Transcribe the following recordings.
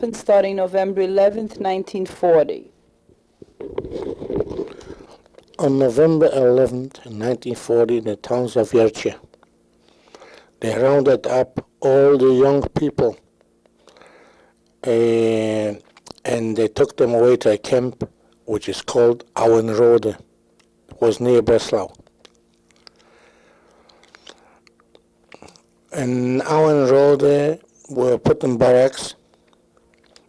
happened starting November 11th, 1940? On November 11th, 1940, in the towns of Yerche, they rounded up all the young people and they took them away to a camp which is called Auenrode. It was near Breslau. In Auenrode were put in barracks.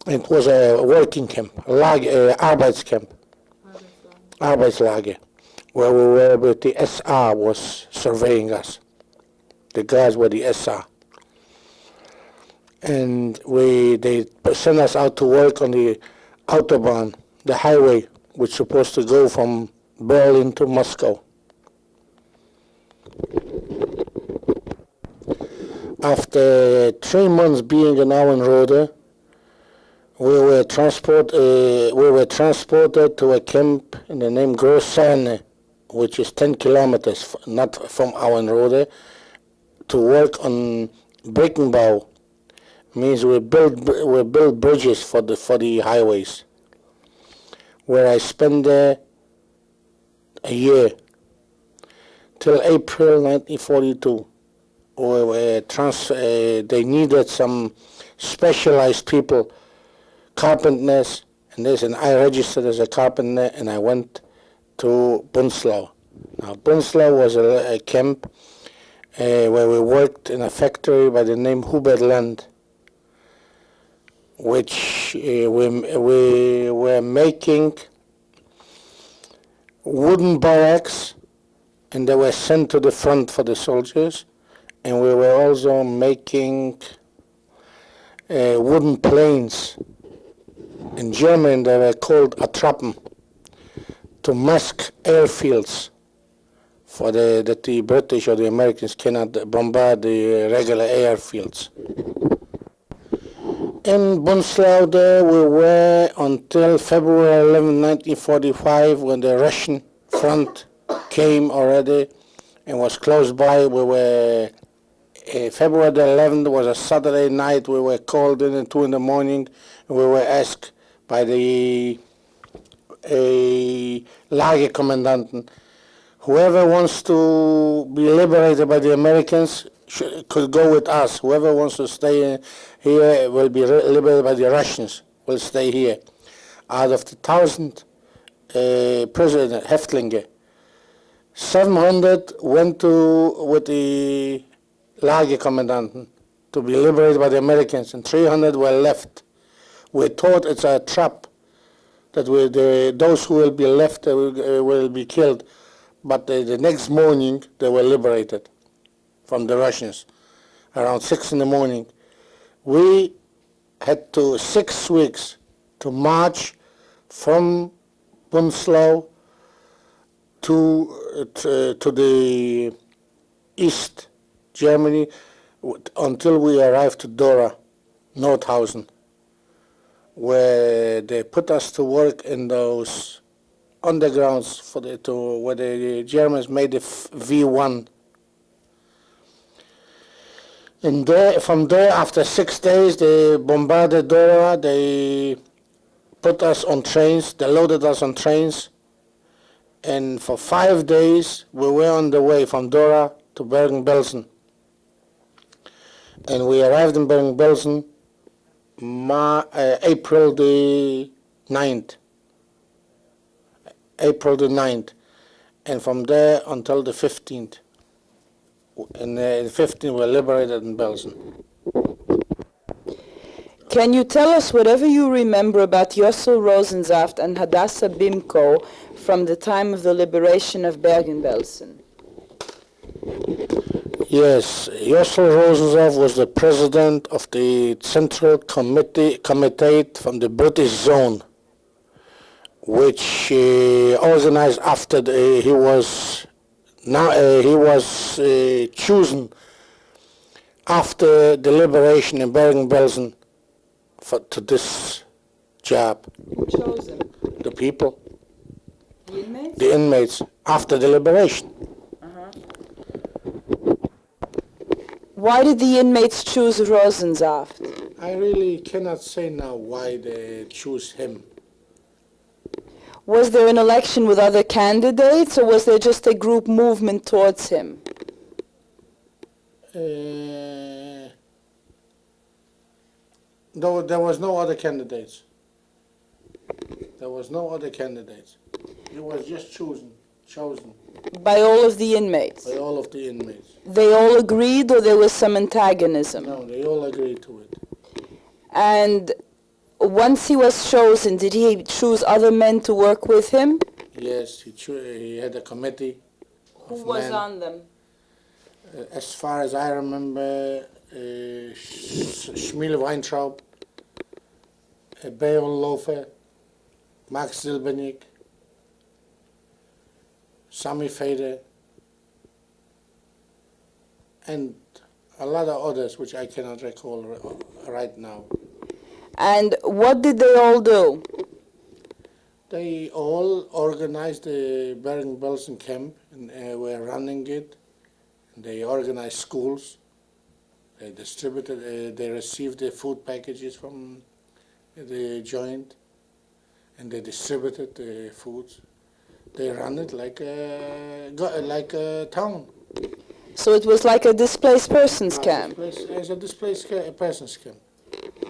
It was a working camp, Arbeitscamp, Arbeitslager, where we were with the SR was surveying us. The guys were the SR. And they sent us out to work on the Autobahn, the highway, which was supposed to go from Berlin to Moscow. After 3 months being in Auenrode, we were transported to a camp in the name Großsahne, which is 10 kilometers not from Auenrode, to work on Brückenbau. Means we build bridges for the highways. Where I spent there a year till April 1942. They needed some specialized people, carpenters, and I registered as a carpenter, and I went to Bunzlau. Now, Bunzlau was a camp where we worked in a factory by the name Hubertland, which we were making wooden barracks, and they were sent to the front for the soldiers. And we were also making wooden planes. In German, they were called Attrappen, to mask airfields that the British or the Americans cannot bombard the regular airfields. In Bunzlau there we were until February 11, 1945, when the Russian front came already and was close by. We were February the 11th was a Saturday night. We were called in at 2 in the morning, and we were asked by the Lagerkommandanten, whoever wants to be liberated by the Americans could go with us. Whoever wants to stay here will be liberated by the Russians, will stay here. Out of the 1,000 prisoners, Häftlinge, 700 went with the Lagerkommandanten to be liberated by the Americans, and 300 were left. We thought it's a trap, that those who will be left will be killed. But the next morning, they were liberated from the Russians, around 6 in the morning. We had 6 weeks to march from Bunzlau to the east Germany until we arrived to Dora, Nordhausen, where they put us to work in those undergrounds where the Germans made the V1. And from there, after 6 days, they bombarded Dora. They put us on trains. They loaded us on trains. And for 5 days, we were on the way from Dora to Bergen-Belsen. And we arrived in Bergen-Belsen April the 9th. April the 9th. And from there until the 15th. And the 15th we were liberated in Belsen. Can you tell us whatever you remember about Yossel Rosensaft and Hadassah Bimko from the time of the liberation of Bergen-Belsen? Yes, Yossel Rosensaft was the president of the Central Committee from the British Zone, which organized after he was chosen after the liberation in Bergen-Belsen to this job. Who chose him? The people. The inmates? The inmates after the liberation. Why did the inmates choose Rosensaft? I really cannot say now why they choose him. Was there an election with other candidates, or was there just a group movement towards him? No, there was no other candidates. There was no other candidates. He was just chosen. By all of the inmates? By all of the inmates. They all agreed, or there was some antagonism? No, they all agreed to it. And once he was chosen, did he choose other men to work with him? Yes, he had a committee. Who was on them? As far as I remember, Schmiel Weintraub, Beol Lofer, Max Silbernik, Sami Feder, and a lot of others which I cannot recall right now. And what did they all do? They all organized the Bergen-Belsen camp and were running it. They organized schools. They distributed, they received the food packages from the joint, and they distributed the foods. They ran it like a town. So it was like a displaced persons camp? As a displaced persons camp.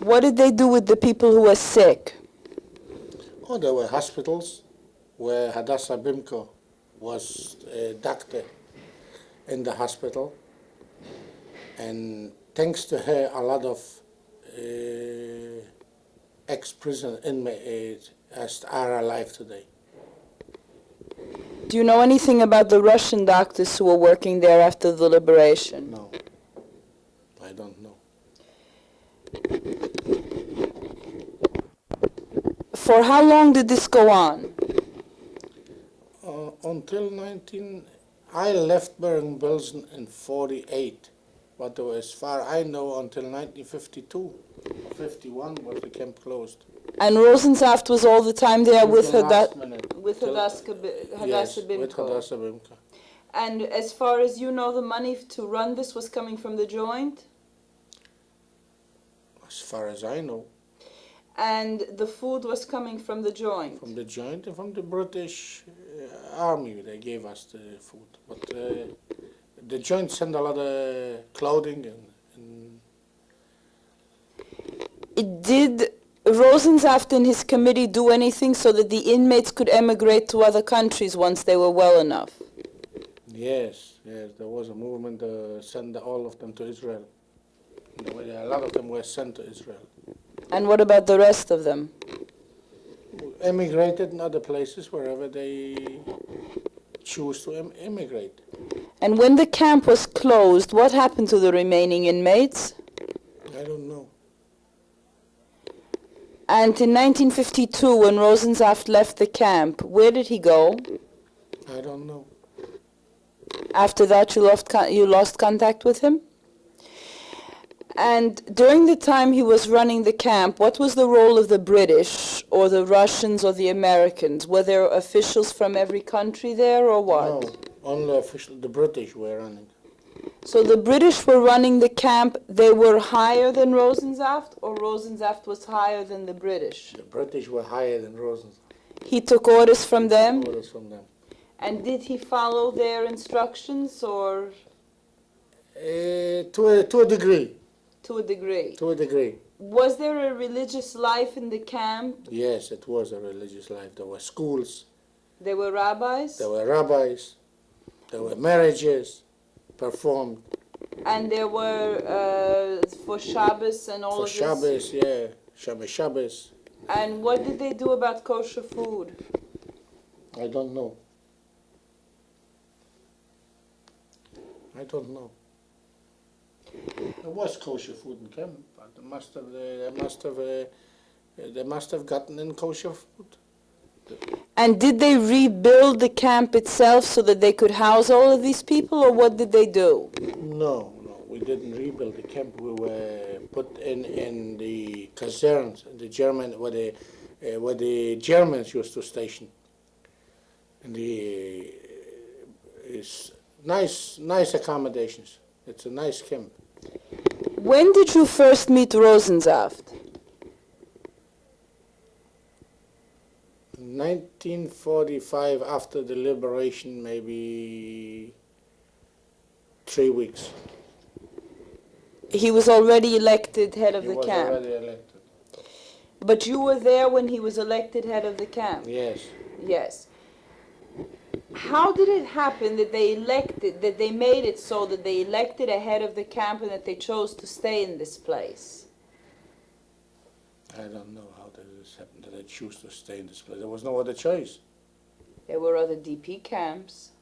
What did they do with the people who were sick? Oh, there were hospitals where Hadassah Bimko was a doctor in the hospital, and thanks to her, a lot of ex-prison inmates are alive today. Do you know anything about the Russian doctors who were working there after the liberation? No, I don't know. For how long did this go on? Until I left Bergen-Belsen in 48, but as far I know until 1952, 51 was the camp closed. And Rosensaft was all the time there with Hadassah Bimko. with Hadassah Bimko. And as far as you know, the money to run this was coming from the joint? As far as I know. And the food was coming from the joint? From the joint and from the British army, they gave us the food. But the joint sent a lot of clothing and Did Rosensaft and his committee do anything so that the inmates could emigrate to other countries once they were well enough? Yes, there was a movement to send all of them to Israel. A lot of them were sent to Israel. And what about the rest of them? Emigrated in other places, wherever they choose to immigrate. And when the camp was closed, what happened to the remaining inmates? I don't know. And in 1952, when Rosensaft left the camp, where did he go? I don't know. After that, you lost contact with him? And during the time he was running the camp, what was the role of the British, or the Russians, or the Americans? Were there officials from every country there, or what? No, only the British were running. So the British were running the camp, they were higher than Rosensaft, or Rosensaft was higher than the British? The British were higher than Rosensaft. He took orders from them? Orders from them. And did he follow their instructions, or? To a degree. To a degree. To a degree. Was there a religious life in the camp? Yes, it was a religious life. There were schools. There were rabbis? There were rabbis. There were marriages performed. And there were for Shabbos and all For of this? Shabbos, yeah. Shabbos. And what did they do about kosher food? I don't know. I don't know. There was kosher food in camp, but they must have gotten in kosher food. And did they rebuild the camp itself so that they could house all of these people, or what did they do? No, we didn't rebuild the camp. We were put in the casernes, the German, where the Germans used to station. And it's nice accommodations. It's a nice camp. When did you first meet Rosensaft? 1945, after the liberation, maybe 3 weeks. He was already elected head of He the was camp. already elected. But you were there when he was elected head of the camp? Yes. Yes. How did it happen that they made it so that they elected a head of the camp and that they chose to stay in this place? I don't know how this happened, that they choose to stay in this place. There was no other choice. There were other DP camps.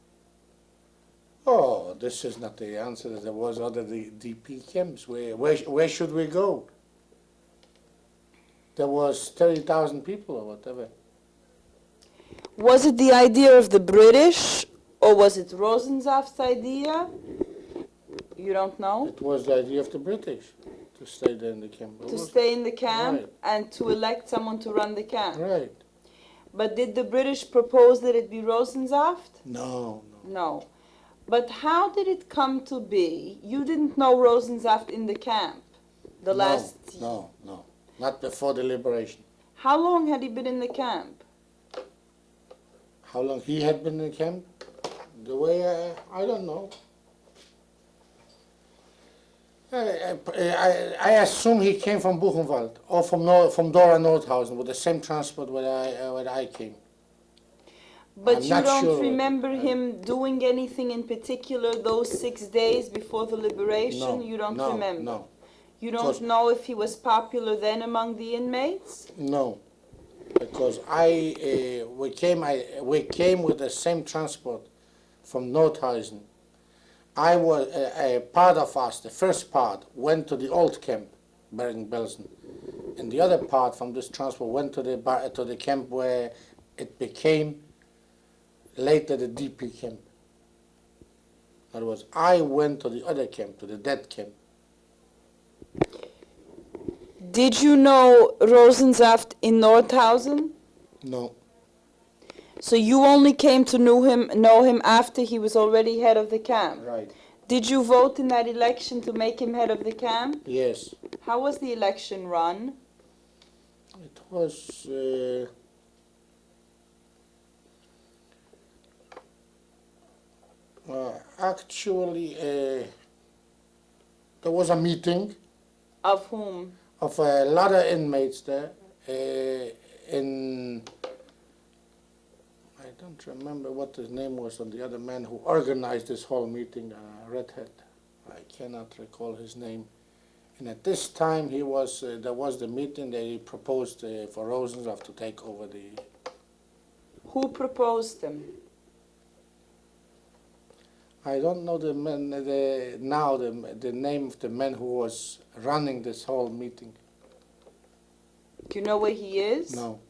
Oh, this is not the answer. That there was other DP camps. Where should we go? There was 30,000 people or whatever. Was it the idea of the British, or was it Rosensaft's idea? You don't know? It was the idea of the British to stay there in the camp. To stay in the camp Right. and to elect someone to run the camp. Right. But did the British propose that it be Rosensaft? No. No. But how did it come to be? You didn't know Rosensaft in the camp. No. Not before the liberation. How long had he been in the camp? How long he had been in the camp? The way I don't know. I assume he came from Buchenwald or from Dora Nordhausen with the same transport where I came. But I'm you not don't sure. remember him doing anything in particular those 6 days before the liberation? No, You don't no, remember? No. You don't know if he was popular then among the inmates? No, because we came with the same transport from Nordhausen. I was a part of us. The first part went to the old camp, Bergen-Belsen, and the other part from this transport went to the camp where it became later the DP camp. In other words, I went to the other camp, to the dead camp. Did you know Rosensaft in Nordhausen? No. So you only came to know him after he was already head of the camp? Right. Did you vote in that election to make him head of the camp? Yes. How was the election run? It was actually there was a meeting Of whom? of a lot of inmates there I don't remember what his name was on the other man who organized this whole meeting, redhead. I cannot recall his name. And at this time there was the meeting. They proposed for Rosensaft to take over the. Who proposed them? I don't know the name of the man who was running this whole meeting. Do you know where he is? No.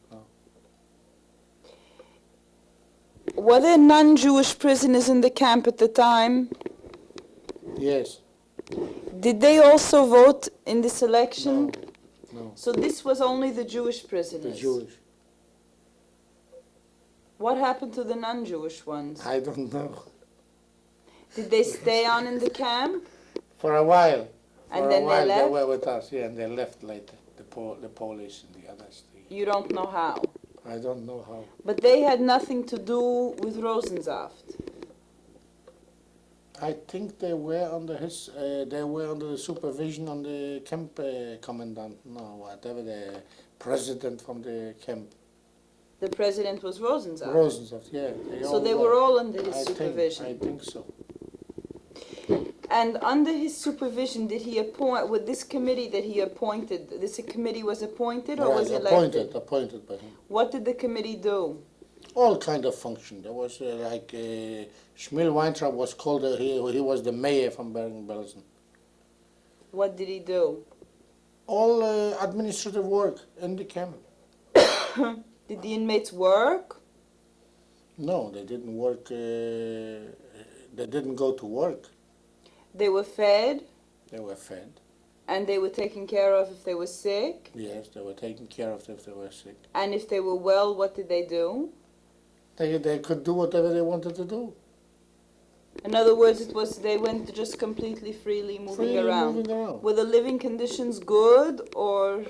Were there non-Jewish prisoners in the camp at the time? Yes. Did they also vote in this election? No. So this was only the Jewish prisoners? The Jewish. What happened to the non-Jewish ones? I don't know. Did they stay on in the camp? For a while. And then they left? They were with us, yeah, and they left later. The Polish and the others. You don't know how? I don't know how. But they had nothing to do with Rosensaft? I think they were under the supervision on the camp commandant, whatever, the president from the camp. The president was Rosensaft? Rosensaft, yeah. So they were all under his supervision? I think so. And under his supervision, did he appoint, with this committee that he appointed, this committee was appointed or was elected? Appointed by him. What did the committee do? All kind of function. There was Schmiel Weintraub was called, he was the mayor from Bergen-Belsen. What did he do? All administrative work in the camp. Did the inmates work? No, they didn't work, they didn't go to work. They were fed? They were fed. And they were taken care of if they were sick? Yes, they were taken care of if they were sick. And if they were well, what did they do? They could do whatever they wanted to do. In other words, it was they went just completely freely moving around. Moving around. Were the living conditions good or?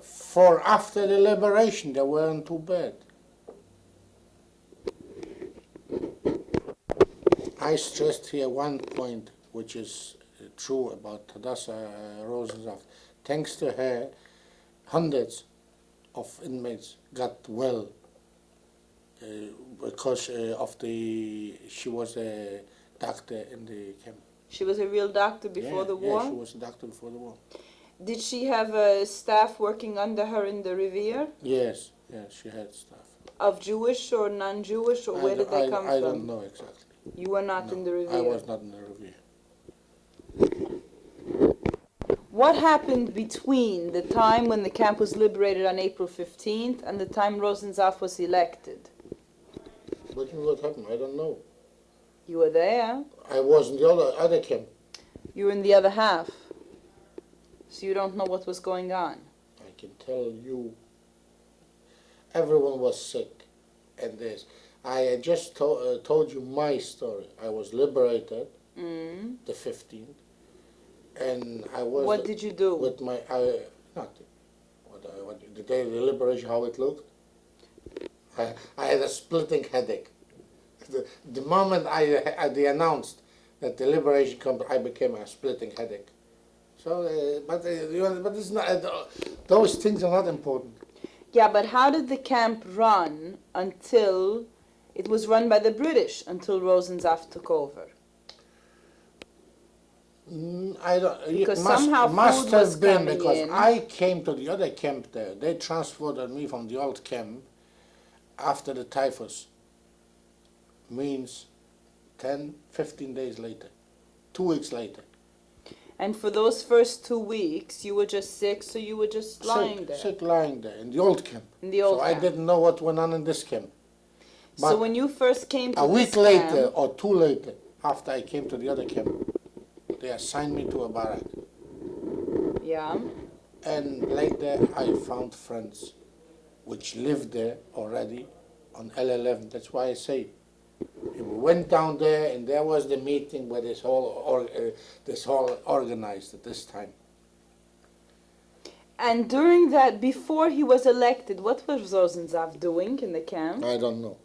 For after the liberation, they weren't too bad. I stressed here one point, which is true about Hadassah Rosensaft. Thanks to her, hundreds of inmates got well because she was a doctor in the camp. She was a real doctor before the war? Yeah, she was a doctor before the war. Did she have a staff working under her in the Riviera? Yes, she had staff. Of Jewish or non-Jewish, or where did they come from? I don't know exactly. You were not in the Riviera? I was not in the Riviera. What happened between the time when the camp was liberated on April 15th and the time Rosensaft was elected? What happened? I don't know. You were there. I was in the other camp. You were in the other half. So you don't know what was going on. I can tell you, everyone was sick. And this, I just told you my story. I was liberated the 15th, and I was. What did you do? With my nothing. The day of the liberation, how it looked. I had a splitting headache. The moment they announced that the liberation comes, I became a splitting headache. So, but it's not. Those things are not important. Yeah, but how did the camp run until it was run by the British until Rosensaft took over? I don't. Because somehow must food was have been coming because in. I came to the other camp there. They transferred me from the old camp after the typhus. Means 10, 15 days later, 2 weeks later. And for those first 2 weeks, you were just sick, so you were just lying there. Sick, lying there in the old camp. In the old camp. I didn't know what went on in this camp. So when you first came to a this week later camp, or 2 later, after I came to the other camp, they assigned me to a barrack. yeah, And later I found friends which lived there already on L11. That's why I say we went down there, and there was the meeting where this whole organized at this time. and during that, before he was elected, what was Rosensaft doing in the camp? I don't know.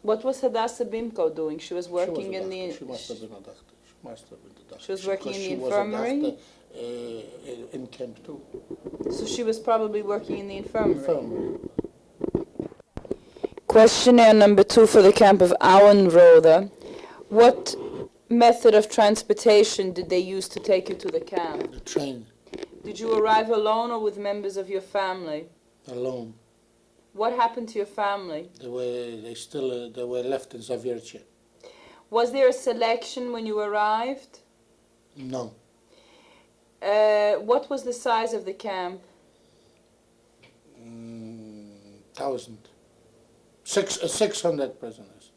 What was Hadassah Bimko doing? She was working She was a in the. doctor. She must have been a doctor. She must have been the doctor. She was working in the Because infirmary? She was a doctor in camp too. So she was probably working in the infirmary. Infirmary. Questionnaire number 2 for the camp of Auenrode. What method of transportation did they use to take you to the camp? The train. Did you arrive alone or with members of your family? Alone. What happened to your family? They were left in Zaviercie. Was there a selection when you arrived? No. What was the size of the camp? 1,000. 600 prisoners.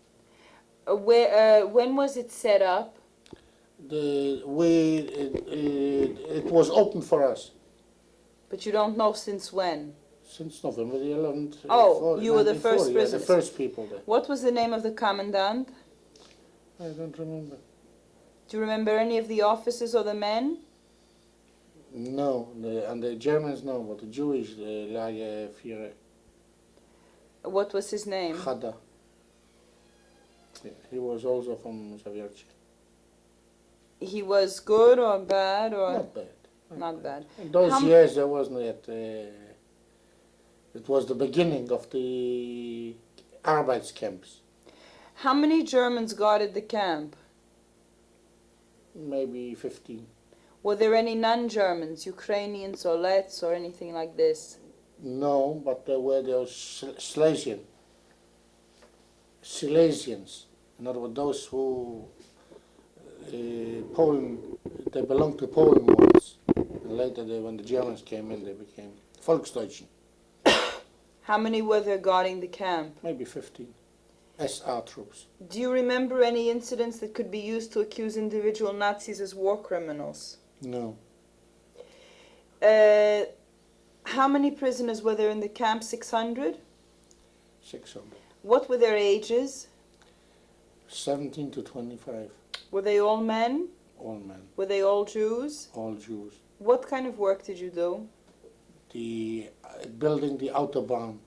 When was it set up? It was open for us. But you don't know since when? Since November the 11th. Oh, you were the first 1940, prisoners. the first people there. What was the name of the commandant? I don't remember. Do you remember any of the officers or the men? No, and the Germans no, but the Jewish, the Lagerführer. What was his name? Chada. Yeah, he was also from Zaviercie. He was good or bad or? Not bad. Not bad. In those years there wasn't yet. It was the beginning of the Arbeitscamps. How many Germans guarded the camp? Maybe 15. Were there any non-Germans, Ukrainians or Lets or anything like this? No, but there were those Silesians. In other words, those who Poland, they belonged to Poland once. And later, when the Germans came in, they became Volksdeutschen. How many were there guarding the camp? Maybe 15. SR troops. Do you remember any incidents that could be used to accuse individual Nazis as war criminals? No. How many prisoners were there in the camp? 600? 600. What were their ages? 17 to 25, Were they all men? all men, Were they all Jews? all Jews. What kind of work did you do? The building the autobahn,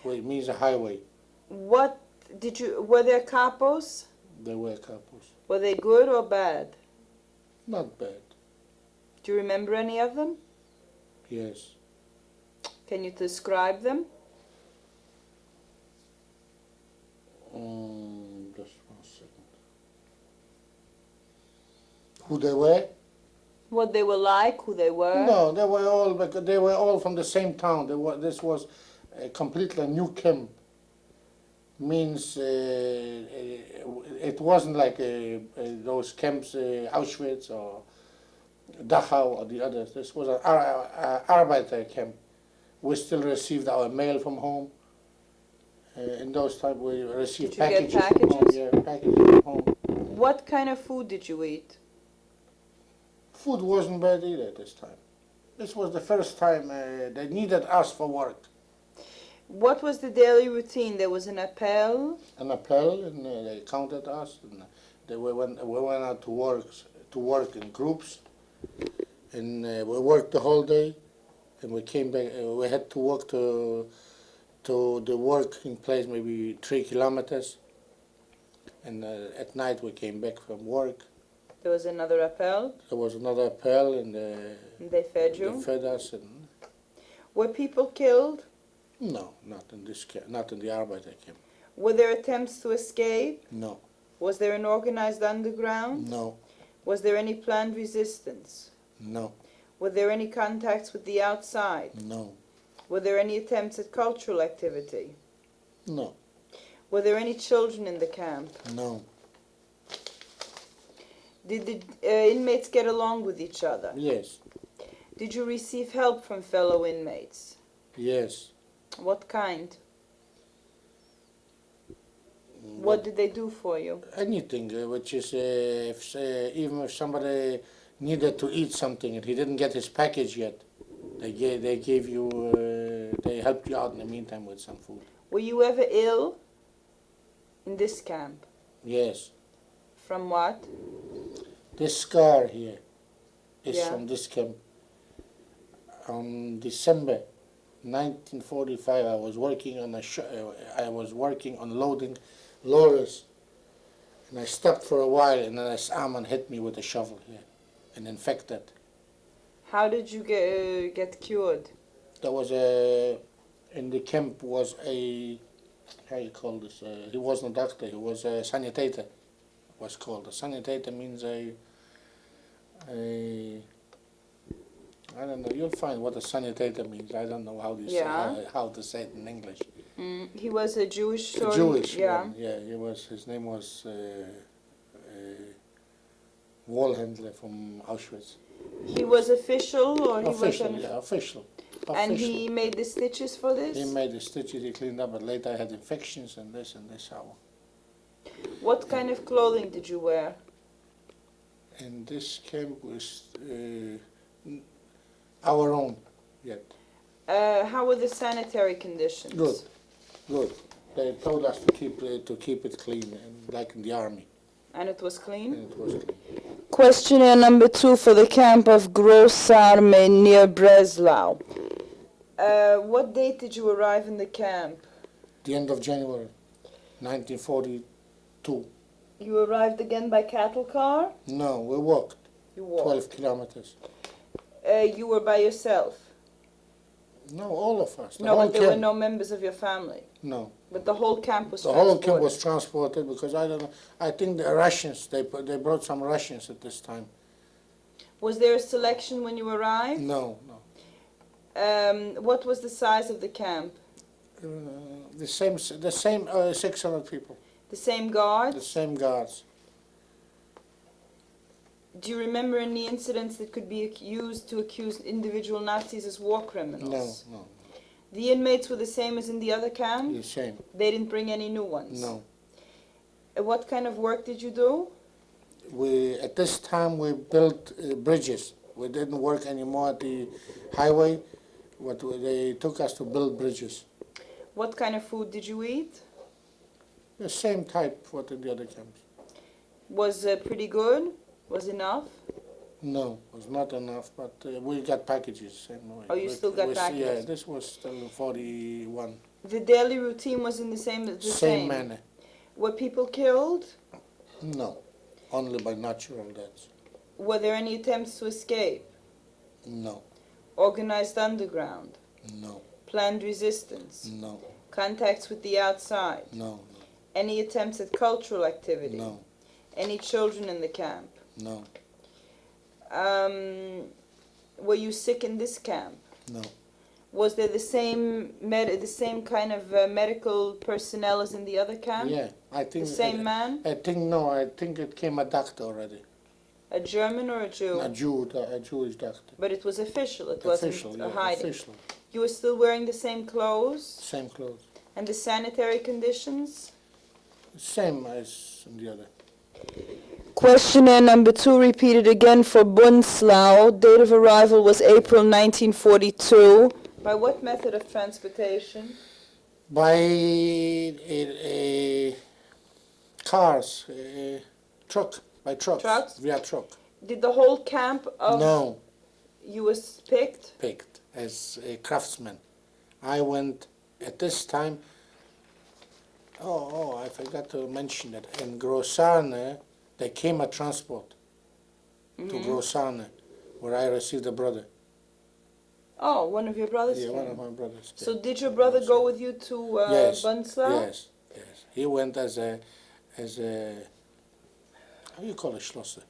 which means a highway. What did you? Were there capos? They were couples. Were they good or bad? Not bad. Do you remember any of them? Yes. Can you describe them? Just 1 second. Who they were? What they were like? Who they were? No, they were all from the same town. This was a completely new camp. Means it wasn't like those camps, Auschwitz or Dachau or the others. This was an Arbeiter camp. We still received our mail from home. In those times, we received Did you get packages from home. packages? Yeah, packages from home. What kind of food did you eat? Food wasn't bad either at this time. This was the first time they needed us for work. What was the daily routine? There was an appel. An appel, and they counted us, and we went out to work in groups, and we worked the whole day, and we came back. We had to walk to the working place maybe 3 kilometers, and at night we came back from work. There was another appel. There was another appel, and And they fed you. they fed us. And Were people killed? no, not in this camp, not in the Arbeiter camp. Were there attempts to escape? No, Was there an organized underground? no, Was there any planned resistance? no, Were there any contacts with the outside? no, Were there any attempts at cultural activity? no, Were there any children in the camp? no. Did the inmates get along with each other? Yes, Did you receive help from fellow inmates? yes. What kind? What did they do for you? Anything, which is even if somebody needed to eat something and he didn't get his package yet, they gave you, they helped you out in the meantime with some food. Were you ever ill in this camp? Yes, From what? this scar here is Yeah. from this camp. On December 1945, I was working on I was working on loading lorries, and I stopped for a while, and then this Arman hit me with a shovel here, and infected. How did you get cured? There was in the camp was a, how you call this, he wasn't a doctor, he was a sanitator, was called. A sanitator means I don't know, you'll find what a sanitator means. I don't know how to how to say it in English. He was a Jewish sort of- Jewish yeah. one, yeah, his name was wall handler from Auschwitz. He was official or he Official, was yeah, official. And he made the stitches for this? He made the stitches, he cleaned up, but later I had infections and this how. What kind of clothing did you wear? And this camp was our own yet. How were the sanitary conditions? Good, good. They told us to keep it clean, and like in the army, And it was clean? and it was clean. Questionnaire number 2 for the camp of Gross Army near Breslau. What date did you arrive in the camp? The end of January, 1942. You arrived again by cattle car? No, we walked You walked. 12 kilometers. You were by yourself? No, all of us. The No, whole but there were camp. no members of your family. No, But the whole camp was the whole camp transported. was transported because I don't know. I think the Russians. They brought some Russians at this time. Was there a selection when you arrived? No, no. What was the size of the camp? The same 600 people. The same guards? The same guards. Do you remember any incidents that could be used to accuse individual Nazis as war criminals? No, no. The inmates were the same as in the other camp? The same. They didn't bring any new ones? No. What kind of work did you do? At this time we built bridges. We didn't work anymore at the highway. They took us to build bridges. What kind of food did you eat? The same type what in the other camps. Was pretty good? Was enough? No, it was not enough, but we got packages same way. Oh, you still got packages? Yeah, this was still 41. The daily routine was in the same? Same manner. Were people killed? No, only by natural deaths. Were there any attempts to escape? No, Organized underground? no, Planned resistance? no, Contacts with the outside? no, Any attempts at cultural activity? no, Any children in the camp? no, Were you sick in this camp? no. Was there the same kind of medical personnel as in the other camp? Yeah, I think... The same man? I think it came a doctor already. A German or a Jew? A Jewish doctor. But it was official, it Official, wasn't a yeah, hiding. official. You were still wearing the same clothes? Same clothes. And the sanitary conditions? Same as in the other. Questionnaire number 2 repeated again for Bunzlau. Date of arrival was April 1942. By what method of transportation? By cars, truck, by trucks. Trucks? Via truck. Did the whole camp of No, you was picked? picked as a craftsman. I went at this time, I forgot to mention that. In Grosane, there came a transport to Grosane, where I received a brother. Oh, one of your brothers Yeah, came. one of my brothers. So came. did your brother go with you to Yes, Bunzlau? yes, yes. He went as a, how do you call it, Schlosser?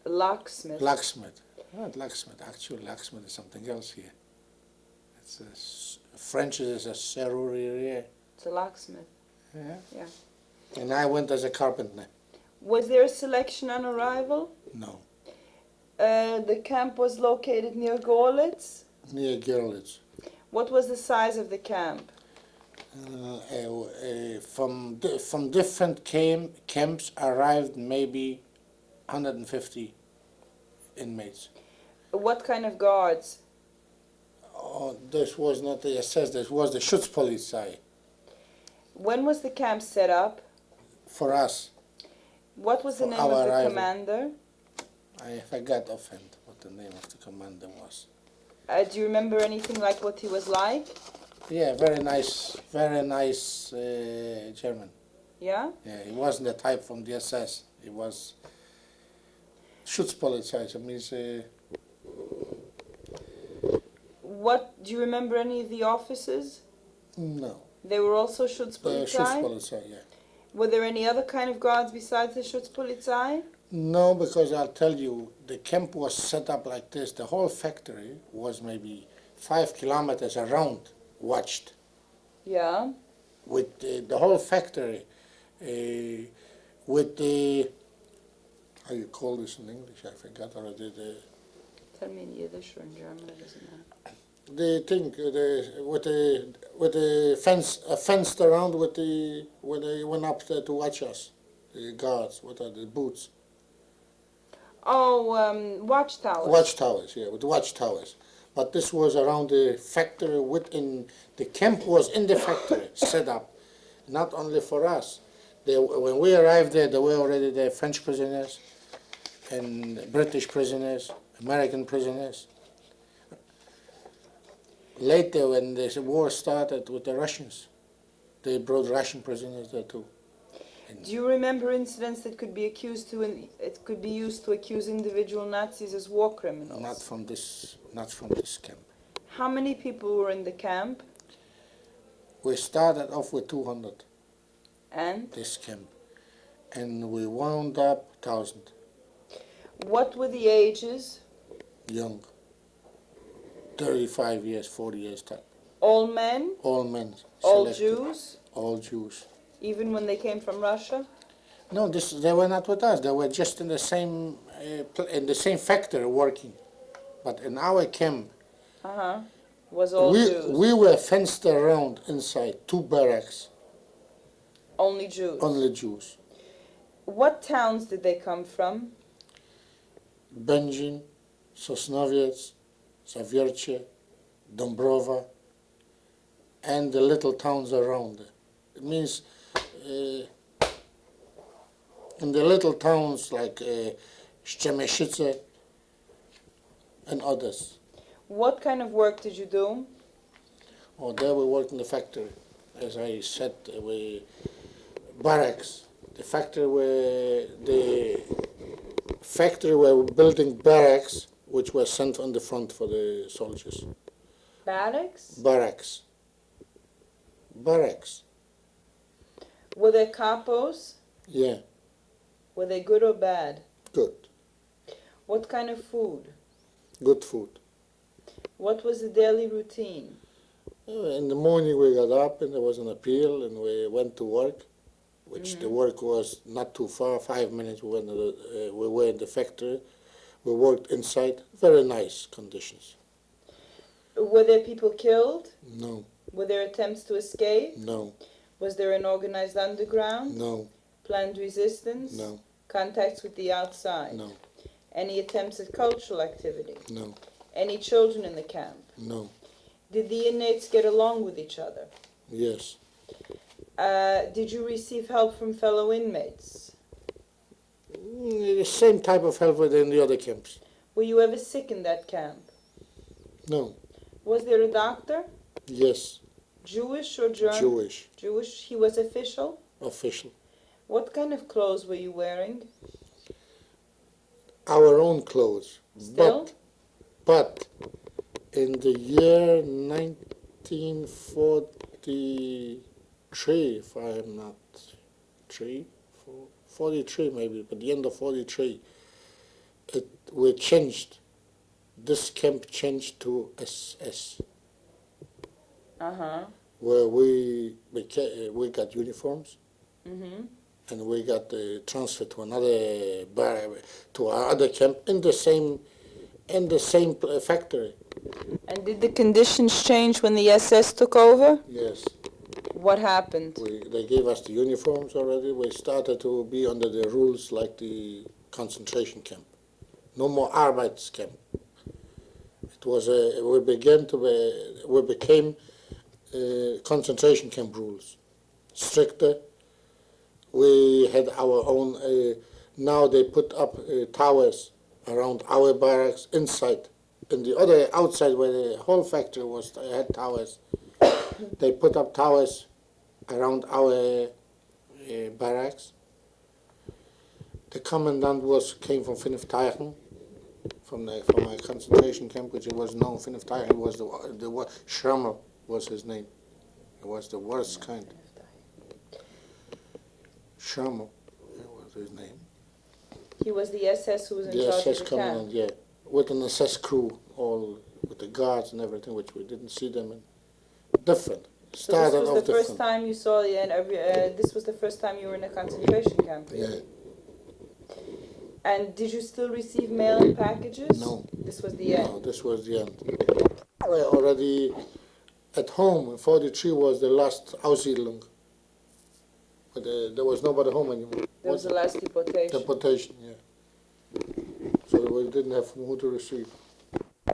Locksmith. Locksmith. Not locksmith, actually locksmith is something else here. It's French is a serrurier. It's a locksmith. Yeah. Yeah. And I went as a carpenter. Was there a selection on arrival? No, The camp was located near Gorlitz. near Görlitz. What was the size of the camp? From different camps arrived maybe 150 inmates. What kind of guards? Oh, this was not the SS, this was the Schutzpolizei When was the camp set up? for us. What was the For name our of the arrival. commander? I forgot offhand what the name of the commander was. Do you remember anything like what he was like? Yeah, very nice German. Yeah? Yeah, he wasn't the type from the SS. He was Schutzpolizei, so means What, do you remember any of the officers? no. They were also The Schutzpolizei? Schutzpolizei, yeah. Were there any other kind of guards besides the Schutzpolizei? No, because I'll tell you, the camp was set up like this. The whole factory was maybe 5 kilometers around, watched. Yeah. With the whole factory, with the, how you call this in English, I forgot already, Tell me in Yiddish or in German, it doesn't matter. the thing, with the fence, a fence around with the, when they went up there to watch us, the guards, what are the boots? Oh, watchtowers. Watchtowers, yeah, with watchtowers. But this was around the factory within, the camp was in the factory, set up, not only for us. When we arrived there, there were already the French prisoners and British prisoners, American prisoners. Later, when the war started with the Russians, they brought Russian prisoners there too. Do you remember incidents that could be used to accuse individual Nazis as war criminals? Not from this camp. How many people were in the camp? We started off with 200, And this camp, and we wound up 1,000, what were the ages? young, 35 years, 40 years type. All men? All men. All selected. Jews? All Jews. Even when they came from Russia? No, they were not with us. They were just in the same factory working. But in our camp, Was all Jews? we were fenced around inside 2 barracks, Only Jews? only Jews. What towns did they come from? Będzin, Sosnowiec, Zawiercie, Dąbrowa, and the little towns around. It means in the little towns like Szczemeszyce and others. What kind of work did you do? Oh, there we worked in the factory. As I said, we barracks. The factory were building barracks which were sent on the front for the soldiers. Barracks? Barracks. Barracks. Were there capos? Yeah, Were they good or bad? good. What kind of food? Good food. What was the daily routine? In the morning we got up and there was an appeal and we went to work, which the work was not too far, 5 minutes we were in the factory. We worked inside, very nice conditions. Were there people killed? No, Were there attempts to escape? no, Was there an organized underground? no, Planned resistance? no, Contacts with the outside? no, Any attempts at cultural activity? no, Any children in the camp? no, Did the inmates get along with each other? yes, Did you receive help from fellow inmates? the same type of help within the other camps. Were you ever sick in that camp? No, Was there a doctor? yes, Jewish or German? Jewish, Jewish. He was official? official. What kind of clothes were you wearing? Our own clothes. Still? But in the year 1943, if I am not 43 maybe, but the end of 43, we changed. This camp changed to SS, where we got uniforms and we got transferred to another to our other camp in the same factory. And did the conditions change when the SS took over? Yes. What happened? They gave us the uniforms already. We started to be under the rules like the concentration camp. No more Arbeitscamp. It was we became concentration camp rules, stricter. We had our own. Now they put up towers around our barracks inside. In the other outside where the whole factory was, had towers. They put up towers around our barracks. The commandant came from Finnifteichen, from a concentration camp, which was known. Finnifteichen was the Schrammel was his name. It was the worst kind. Schrammel was his name. He was the SS who was in The charge SS of the commandant, camp. yeah, with an SS crew, all with the guards and everything, which we didn't see them in. Different. So this was the first time you saw this was the first time you were in a concentration camp, really? Yeah. And did you still receive mail and packages? No. This was the end? No, this was the end. We already at home in 43 was the last Aussiedlung. But there was nobody home anymore. That was the last deportation. Deportation, yeah. So we didn't have from who to receive.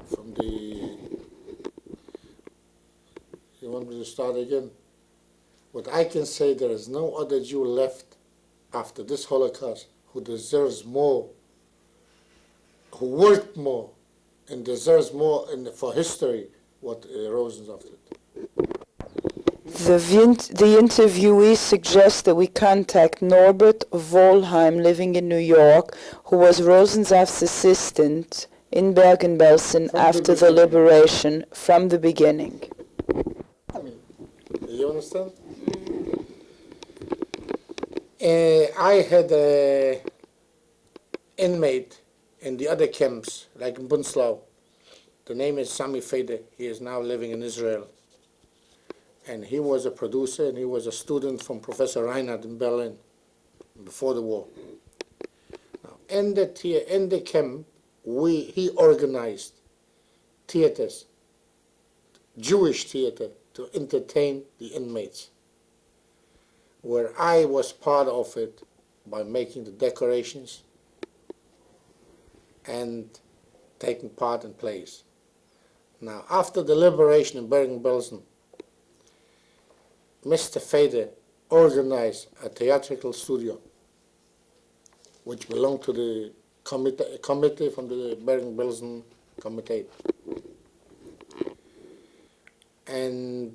From the... You want me to start again? What I can say, there is no other Jew left after this Holocaust who deserves more, who worked more, and deserves more for history what Rosensaft did. The interviewee suggests that we contact Norbert Wohlheim, living in New York, who was Rosensaft's assistant in Bergen-Belsen after the liberation from the beginning. You understand? I had an inmate in the other camps, like in Bunzlau. The name is Sami Fede. He is now living in Israel. And he was a producer, and he was a student from Professor Reinhardt in Berlin before the war. Now, in the camp, he organized theaters, Jewish theater, to entertain the inmates, where I was part of it by making the decorations and taking part in plays. Now, after the liberation in Bergen-Belsen, Mr. Fede organize a theatrical studio which belonged to the committee from the Bergen-Belsen Committee. And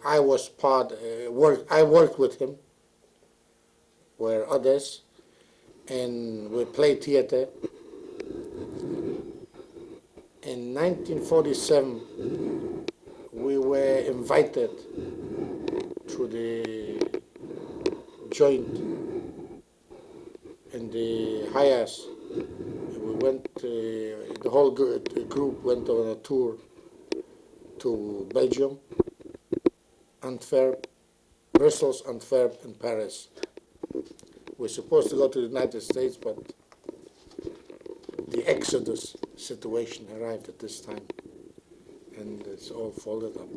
I was I worked with him, where others, and we played theater. In 1947, we were invited to the joint in the Hayas. We went, the whole group went on a tour to Belgium, Antwerp, Brussels, Antwerp, and Paris. We're supposed to go to the United States, but the Exodus situation arrived at this time, and it's all folded up.